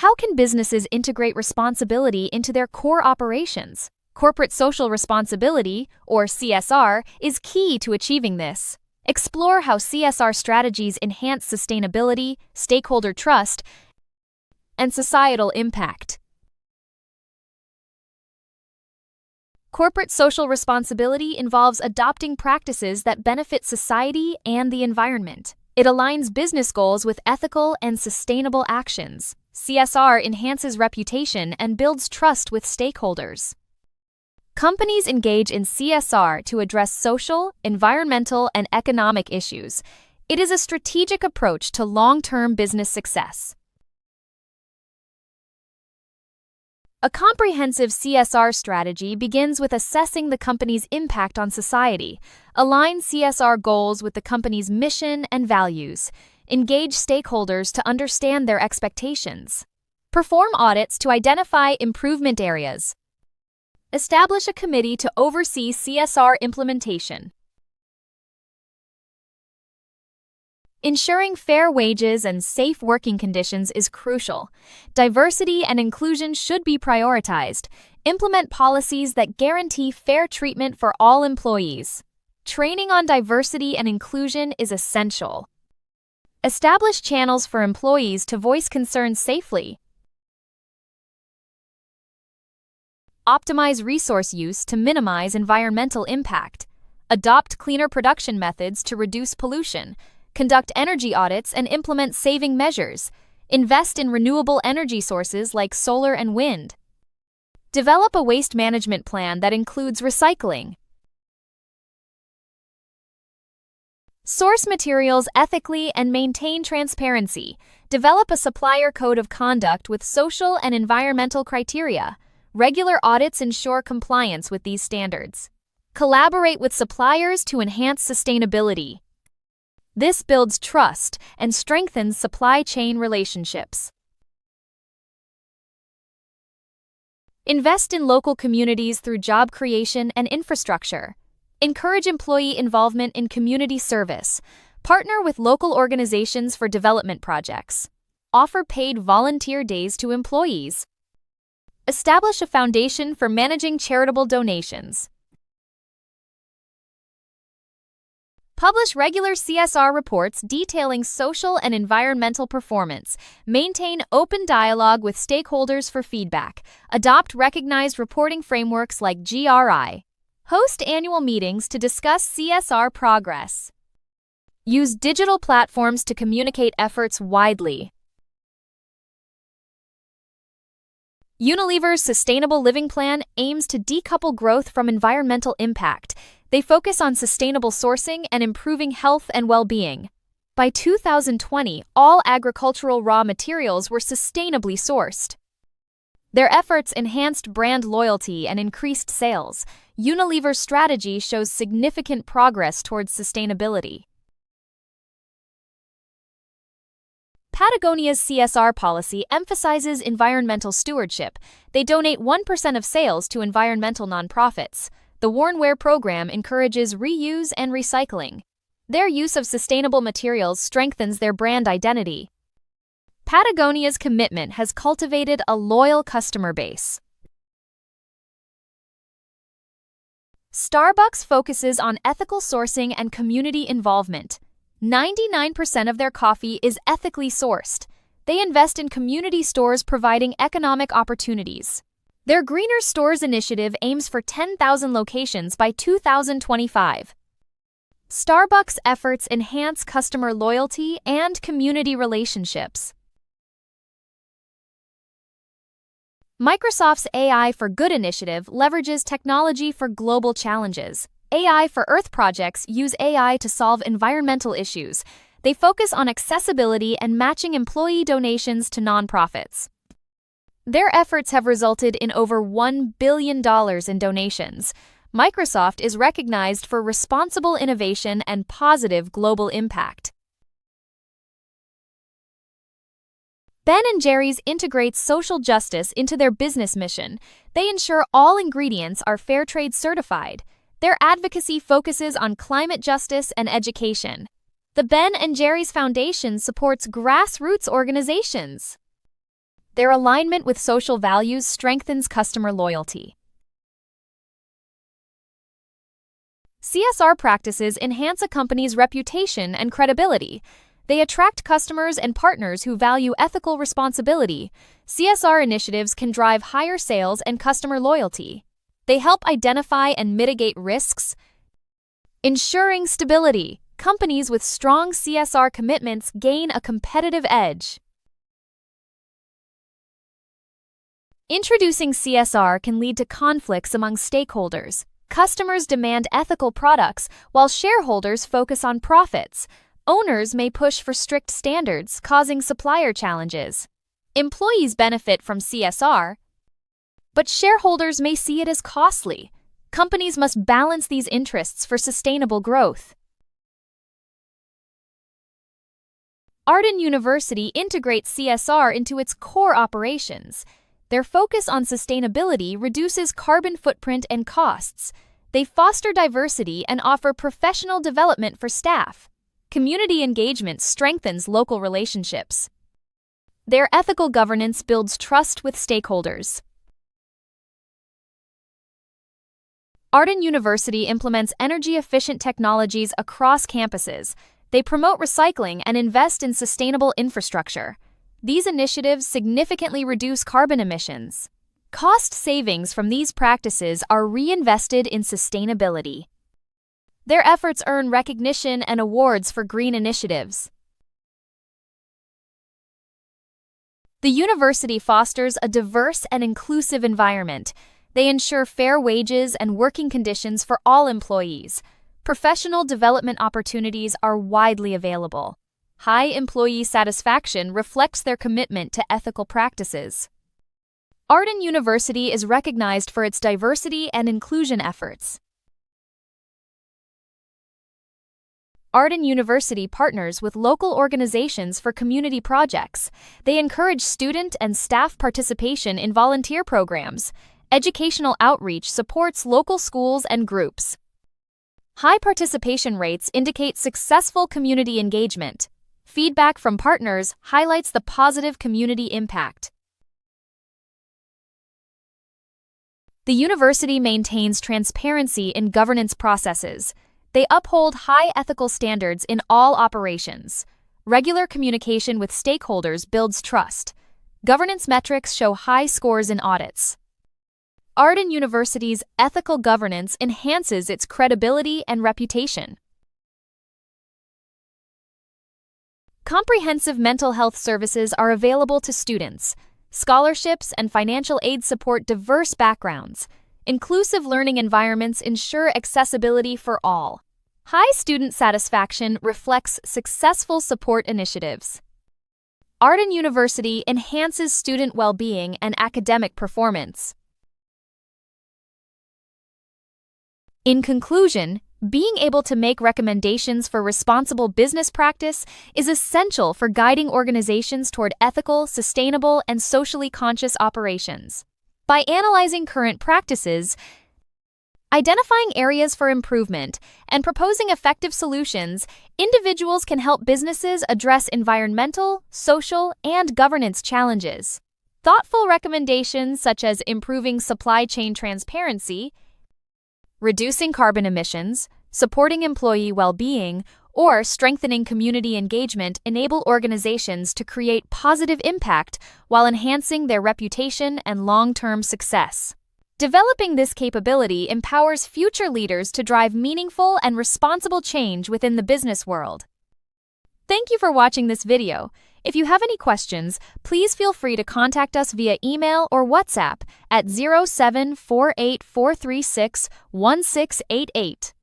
How can businesses integrate responsibility into their core operations? Corporate social responsibility, or CSR, is key to achieving this. Explore how CSR strategies enhance sustainability, stakeholder trust, and societal impact. Corporate social responsibility involves adopting practices that benefit society and the environment. It aligns business goals with ethical and sustainable actions. CSR enhances reputation and builds trust with stakeholders. Companies engage in CSR to address social, environmental, and economic issues. It is a strategic approach to long-term business success. A comprehensive CSR strategy begins with assessing the company's impact on society. Align CSR goals with the company's mission and values. Engage stakeholders to understand their expectations. Perform audits to identify improvement areas. Establish a committee to oversee CSR implementation. Ensuring fair wages and safe working conditions is crucial. Diversity and inclusion should be prioritized. Implement policies that guarantee fair treatment for all employees. Training on diversity and inclusion is essential. Establish channels for employees to voice concerns safely. Optimize resource use to minimize environmental impact. Adopt cleaner production methods to reduce pollution. Conduct energy audits and implement saving measures. Invest in renewable energy sources like solar and wind. Develop a waste management plan that includes recycling. Source materials ethically and maintain transparency. Develop a supplier code of conduct with social and environmental criteria. Regular audits ensure compliance with these standards. Collaborate with suppliers to enhance sustainability. This builds trust and strengthens supply chain relationships. Invest in local communities through job creation and infrastructure. Encourage employee involvement in community service. Partner with local organizations for development projects. Offer paid volunteer days to employees. Establish a foundation for managing charitable donations. Publish regular CSR reports detailing social and environmental performance. Maintain open dialogue with stakeholders for feedback. Adopt recognized reporting frameworks like GRI. Host annual meetings to discuss CSR progress. Use digital platforms to communicate efforts widely. Unilever's Sustainable Living Plan aims to decouple growth from environmental impact. They focus on sustainable sourcing and improving health and well-being. By 2020, all agricultural raw materials were sustainably sourced. Their efforts enhanced brand loyalty and increased sales. Unilever's strategy shows significant progress towards sustainability. Patagonia's CSR policy emphasizes environmental stewardship. They donate 1% of sales to environmental nonprofits. The Worn Wear program encourages reuse and recycling. Their use of sustainable materials strengthens their brand identity. Patagonia's commitment has cultivated a loyal customer base. Starbucks focuses on ethical sourcing and community involvement. 99% of their coffee is ethically sourced. They invest in community stores providing economic opportunities. Their Greener Stores initiative aims for 10,000 locations by 2025. Starbucks' efforts enhance customer loyalty and community relationships. Microsoft's AI for Good initiative leverages technology for global challenges. AI for Earth projects use AI to solve environmental issues. They focus on accessibility and matching employee donations to nonprofits. Their efforts have resulted in over $1 billion in donations. Microsoft is recognized for responsible innovation and positive global impact. Ben & Jerry's integrates social justice into their business mission. They ensure all ingredients are fair trade certified. Their advocacy focuses on climate justice and education. The Ben & Jerry's Foundation supports grassroots organizations. Their alignment with social values strengthens customer loyalty. CSR practices enhance a company's reputation and credibility. They attract customers and partners who value ethical responsibility. CSR initiatives can drive higher sales and customer loyalty. They help identify and mitigate risks, ensuring stability. Companies with strong CSR commitments gain a competitive edge. Introducing CSR can lead to conflicts among stakeholders. Customers demand ethical products, while shareholders focus on profits. Owners may push for strict standards, causing supplier challenges. Employees benefit from CSR, but shareholders may see it as costly. Companies must balance these interests for sustainable growth. ATHE University integrates CSR into its core operations. Their focus on sustainability reduces carbon footprint and costs. They foster diversity and offer professional development for staff. Community engagement strengthens local relationships. Their ethical governance builds trust with stakeholders. ATHE University implements energy-efficient technologies across campuses. They promote recycling and invest in sustainable infrastructure. These initiatives significantly reduce carbon emissions. Cost savings from these practices are reinvested in sustainability. Their efforts earn recognition and awards for green initiatives. The university fosters a diverse and inclusive environment. They ensure fair wages and working conditions for all employees. Professional development opportunities are widely available. High employee satisfaction reflects their commitment to ethical practices. ATHE University is recognized for its diversity and inclusion efforts. ATHE University partners with local organizations for community projects. They encourage student and staff participation in volunteer programs. Educational outreach supports local schools and groups. High participation rates indicate successful community engagement. Feedback from partners highlights the positive community impact. The university maintains transparency in governance processes. They uphold high ethical standards in all operations. Regular communication with stakeholders builds trust. Governance metrics show high scores in audits. ATHE University's ethical governance enhances its credibility and reputation. Comprehensive mental health services are available to students. Scholarships and financial aid support diverse backgrounds. Inclusive learning environments ensure accessibility for all. High student satisfaction reflects successful support initiatives. ATHE University enhances student well-being and academic performance. In conclusion, being able to make recommendations for responsible business practice is essential for guiding organizations toward ethical, sustainable, and socially conscious operations. By analyzing current practices, identifying areas for improvement, and proposing effective solutions, individuals can help businesses address environmental, social, and governance challenges. Thoughtful recommendations such as improving supply chain transparency, reducing carbon emissions, supporting employee well-being, or strengthening community engagement enable organizations to create positive impact while enhancing their reputation and long-term success. Developing this capability empowers future leaders to drive meaningful and responsible change within the business world. Thank you for watching this video. If you have any questions, please feel free to contact us via email or WhatsApp at 0748 436 1688.